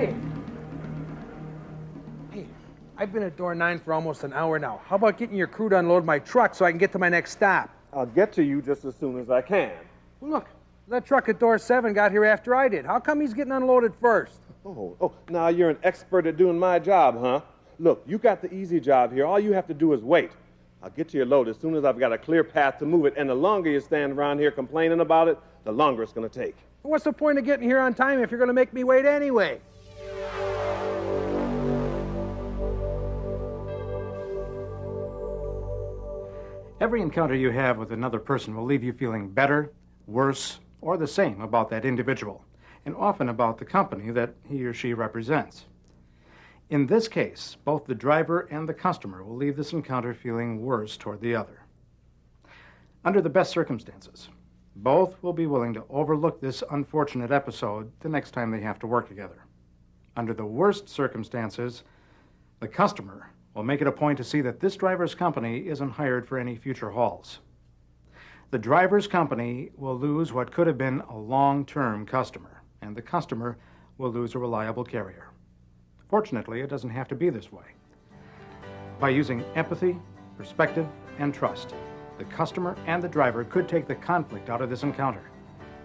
Hey! Hey, I've been at door 9 for almost an hour now. How about getting your crew to unload my truck so I can get to my next stop? I'll get to you just as soon as I can. Well, look, that truck at door 7 got here after I did. How come he's getting unloaded first? Oh, now you're an expert at doing my job, huh? Look, you got the easy job here. All you have to do is wait. I'll get to your load as soon as I've got a clear path to move it, and the longer you stand around here complaining about it, the longer it's going to take. What's the point of getting here on time if you're going to make me wait anyway? Every encounter you have with another person will leave you feeling better, worse, or the same about that individual, and often about the company that he or she represents. In this case, both the driver and the customer will leave this encounter feeling worse toward the other. Under the best circumstances, both will be willing to overlook this unfortunate episode the next time they have to work together. Under the worst circumstances, the customer will make it a point to see that this driver's company isn't hired for any future hauls. The driver's company will lose what could have been a long-term customer, and the customer will lose a reliable carrier. Fortunately, it doesn't have to be this way. By using empathy, perspective, and trust, the customer and the driver could take the conflict out of this encounter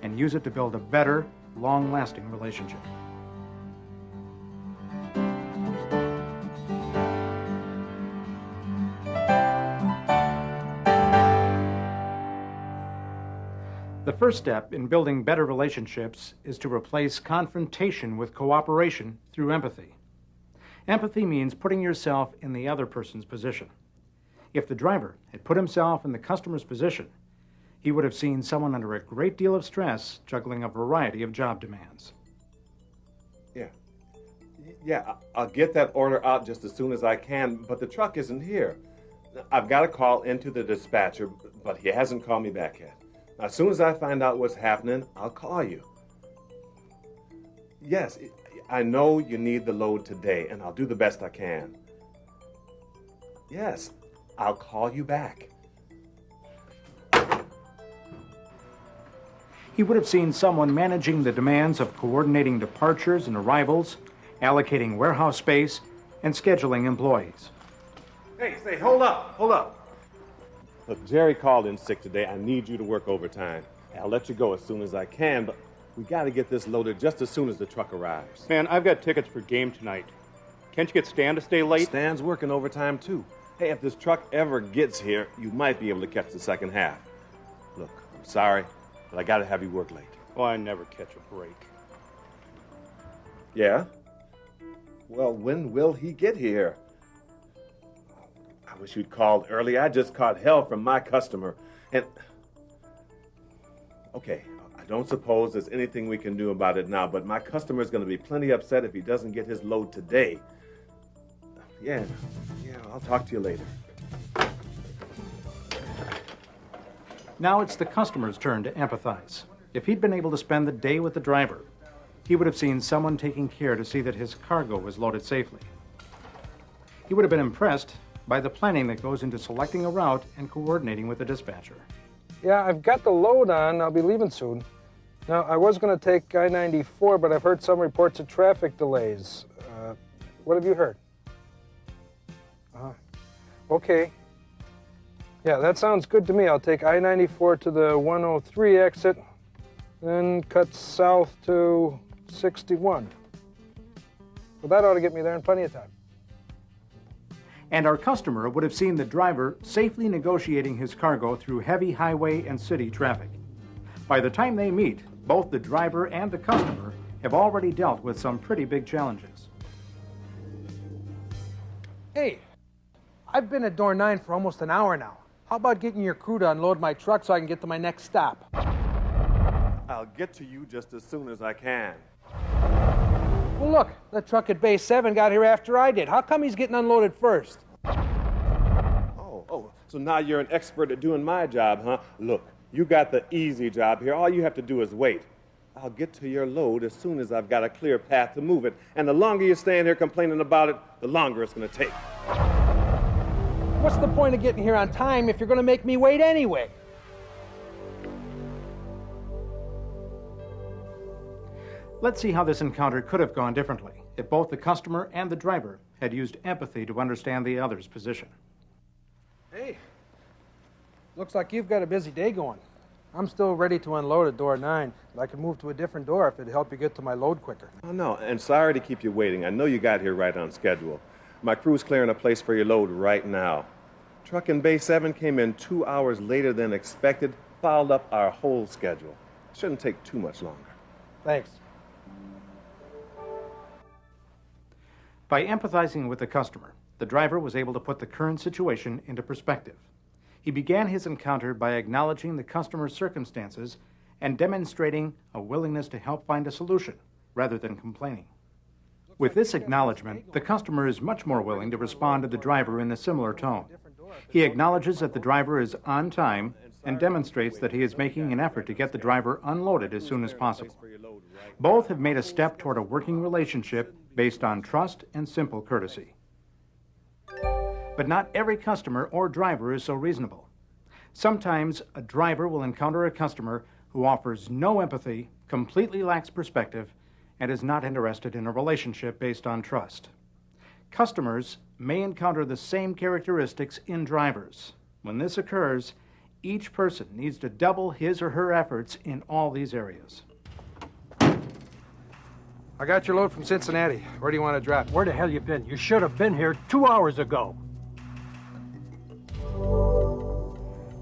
and use it to build a better, long-lasting relationship. The first step in building better relationships is to replace confrontation with cooperation through empathy. Empathy means putting yourself in the other person's position. If the driver had put himself in the customer's position, he would have seen someone under a great deal of stress juggling a variety of job demands. Yeah, I'll get that order out just as soon as I can, but the truck isn't here. I've got to call into the dispatcher, but he hasn't called me back yet. As soon as I find out what's happening, I'll call you. Yes, I know you need the load today, and I'll do the best I can. Yes, I'll call you back. He would have seen someone managing the demands of coordinating departures and arrivals, allocating warehouse space, and scheduling employees. Hey, hold up. Look, Jerry called in sick today. I need you to work overtime. I'll let you go as soon as I can, but we got to get this loaded just as soon as the truck arrives. Man, I've got tickets for game tonight. Can't you get Stan to stay late? Stan's working overtime, too. Hey, if this truck ever gets here, you might be able to catch the second half. Look, I'm sorry, but I got to have you work late. Oh, I never catch a break. Yeah? Well, when will he get here? I wish you'd called early. I just caught hell from my customer. And, okay, I don't suppose there's anything we can do about it now, but my customer's going to be plenty upset if he doesn't get his load today. Yeah, I'll talk to you later. Now it's the customer's turn to empathize. If he'd been able to spend the day with the driver, he would have seen someone taking care to see that his cargo was loaded safely. He would have been impressed by the planning that goes into selecting a route and coordinating with the dispatcher. Yeah, I've got the load on. I'll be leaving soon. Now, I was going to take I-94, but I've heard some reports of traffic delays. What have you heard? Okay. Yeah, that sounds good to me. I'll take I-94 to the 103 exit, then cut south to 61. Well, that ought to get me there in plenty of time. And our customer would have seen the driver safely negotiating his cargo through heavy highway and city traffic. By the time they meet, both the driver and the customer have already dealt with some pretty big challenges. Hey, I've been at door 9 for almost an hour now. How about getting your crew to unload my truck so I can get to my next stop? I'll get to you just as soon as I can. Well, look, the truck at Bay 7 got here after I did. How come he's getting unloaded first? Oh, so now you're an expert at doing my job, huh? Look, you got the easy job here. All you have to do is wait. I'll get to your load as soon as I've got a clear path to move it. And the longer you stand here complaining about it, the longer it's going to take. What's the point of getting here on time if you're going to make me wait anyway? Let's see how this encounter could have gone differently if both the customer and the driver had used empathy to understand the other's position. Hey, looks like you've got a busy day going. I'm still ready to unload at door 9, but I can move to a different door if it'd help you get to my load quicker. Oh, no, and sorry to keep you waiting. I know you got here right on schedule. My crew's clearing a place for your load right now. Truck in Bay 7 came in 2 hours later than expected, fouled up our whole schedule. Shouldn't take too much longer. Thanks. By empathizing with the customer, the driver was able to put the current situation into perspective. He began his encounter by acknowledging the customer's circumstances and demonstrating a willingness to help find a solution rather than complaining. With this acknowledgement, the customer is much more willing to respond to the driver in a similar tone. He acknowledges that the driver is on time and demonstrates that he is making an effort to get the driver unloaded as soon as possible. Both have made a step toward a working relationship based on trust and simple courtesy. But not every customer or driver is so reasonable. Sometimes a driver will encounter a customer who offers no empathy, completely lacks perspective, and is not interested in a relationship based on trust. Customers may encounter the same characteristics in drivers. When this occurs, each person needs to double his or her efforts in all these areas. I got your load from Cincinnati. Where do you want to drop? Where the hell you been? You should have been here 2 hours ago.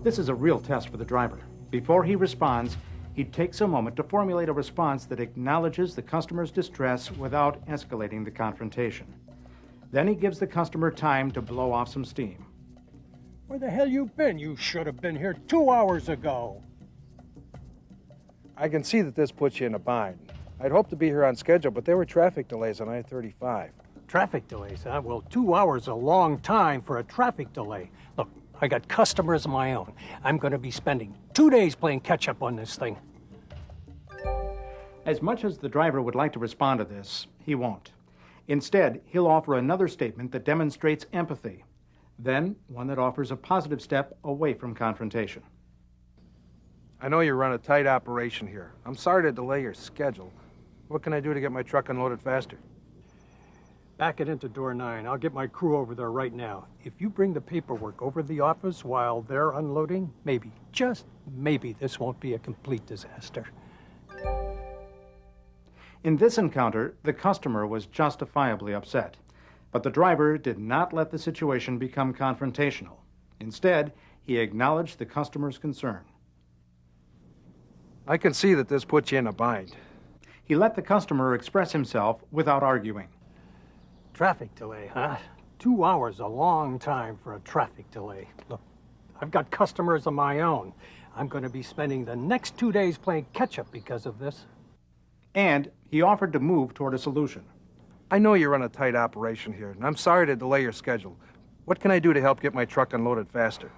This is a real test for the driver. Before he responds, he takes a moment to formulate a response that acknowledges the customer's distress without escalating the confrontation. Then he gives the customer time to blow off some steam. Where the hell you been? You should have been here 2 hours ago. I can see that this puts you in a bind. I'd hoped to be here on schedule, but there were traffic delays on I-35. Traffic delays, huh? Well, 2 hours is a long time for a traffic delay. Look, I got customers of my own. I'm going to be spending 2 days playing catch-up on this thing. As much as the driver would like to respond to this, he won't. Instead, he'll offer another statement that demonstrates empathy, then one that offers a positive step away from confrontation. I know you run a tight operation here. I'm sorry to delay your schedule. What can I do to get my truck unloaded faster? Back it into door 9. I'll get my crew over there right now. If you bring the paperwork over to the office while they're unloading, maybe, just maybe, this won't be a complete disaster. In this encounter, the customer was justifiably upset, but the driver did not let the situation become confrontational. Instead, he acknowledged the customer's concern. I can see that this puts you in a bind. He let the customer express himself without arguing. Traffic delay, huh? 2 hours, a long time for a traffic delay. Look, I've got customers of my own. I'm going to be spending the next 2 days playing catch-up because of this. And he offered to move toward a solution. I know you run a tight operation here, and I'm sorry to delay your schedule. What can I do to help get my truck unloaded faster?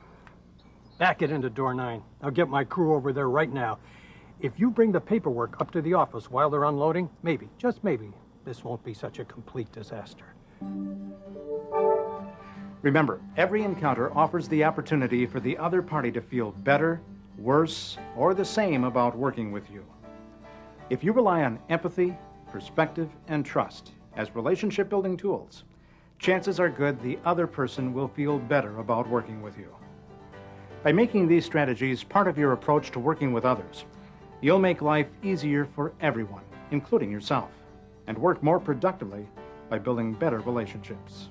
Back it into door 9. I'll get my crew over there right now. If you bring the paperwork up to the office while they're unloading, maybe, just maybe, this won't be such a complete disaster. Remember, every encounter offers the opportunity for the other party to feel better, worse, or the same about working with you. If you rely on empathy, perspective, and trust as relationship-building tools, chances are good the other person will feel better about working with you. By making these strategies part of your approach to working with others, you'll make life easier for everyone, including yourself, and work more productively by building better relationships.